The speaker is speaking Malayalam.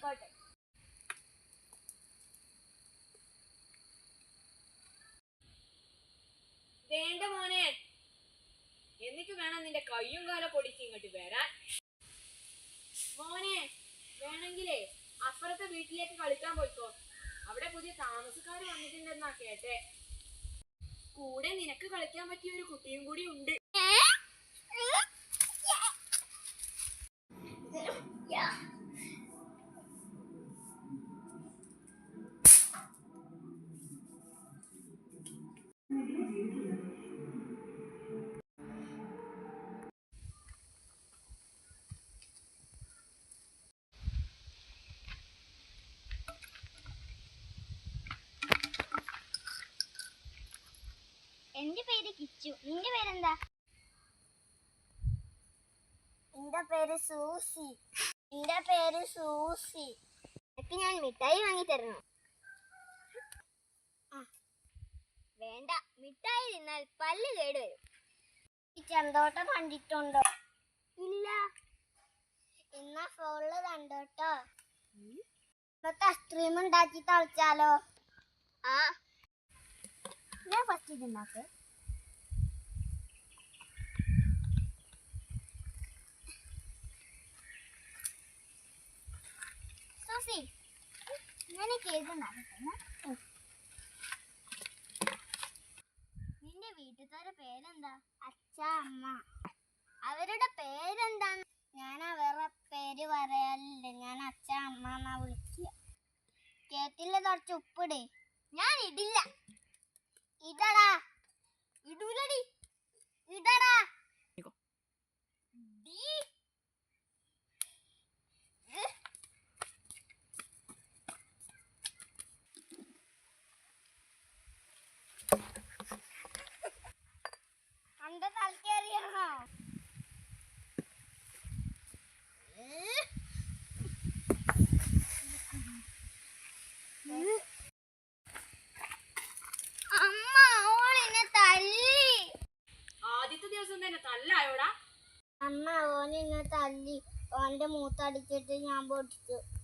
പോയിക്കോട്ടെ. വേണ്ട മോനെ, എന്നിട്ട് വേണം നിന്റെ കയ്യും കാലം പൊടിച്ച് ഇങ്ങോട്ട് വരാൻ. മോനെ, വേണമെങ്കിലേ അപ്പുറത്തെ വീട്ടിലേക്ക് കളിക്കാൻ പോയിക്കോ. അവിടെ പുതിയ താമസക്കാർ വന്നിട്ടുണ്ടെന്നാ കേട്ടെ. കൂടെ നിനക്ക് കളിക്കാൻ പറ്റിയ ഒരു കുട്ടിയും കൂടി ഉണ്ട്. എന്റെ പേര് കിച്ചു. നിന്റെ പേരെന്താ? എന്റെ പേര് സൂസി. എന്റെ പേര് സൂസി. എനിക്ക് ഞാൻ മിഠായി വാങ്ങി തരണോ? വേണ്ട, മിഠായി തിന്നാൽ പല്ല് കേടുവരും. ഈ ചന്തോട്ടം കണ്ടിട്ടുണ്ടോ? ഇല്ല. എന്നാ ഫോണില് കണ്ടോട്ടോ. ഇന്നത്തെ ഐസ്ക്രീം ഉണ്ടാക്കി തളിച്ചാലോ? ഞാൻ ഫസ്റ്റ് ഇതുണ്ടാക്ക്. സൂസി, ഞാൻ കേക്ക് ഉണ്ടാക്കട്ടെ. നിന്റെ വീട്ടുകാരുടെ പേരെന്താ? അച്ഛ, അമ്മ. അവരുടെ പേരെന്താണ്? ഞാൻ അവരുടെ പേര് പറയാറില്ല. ഞാൻ അച്ഛ, അമ്മ എന്നാ വിളിക്കുക. കേക്കില് കുറച്ച് ഉപ്പിട്. ഞാൻ ഇടില്ല. ഇടടാ. ഇടൂലടി. ഇടടാ. അന്റെ തലക്കേറിയാണോ? അമ്മ, ഓളിനെ തല്ലി. ആദ്യത്തെ ദിവസം തന്നെ തല്ലായോടാ? അമ്മ, ഓനെന്നെ തല്ലി. ഓന്റെ മൂത്തടിച്ചിട്ട് ഞാൻ പൊടിച്ചു.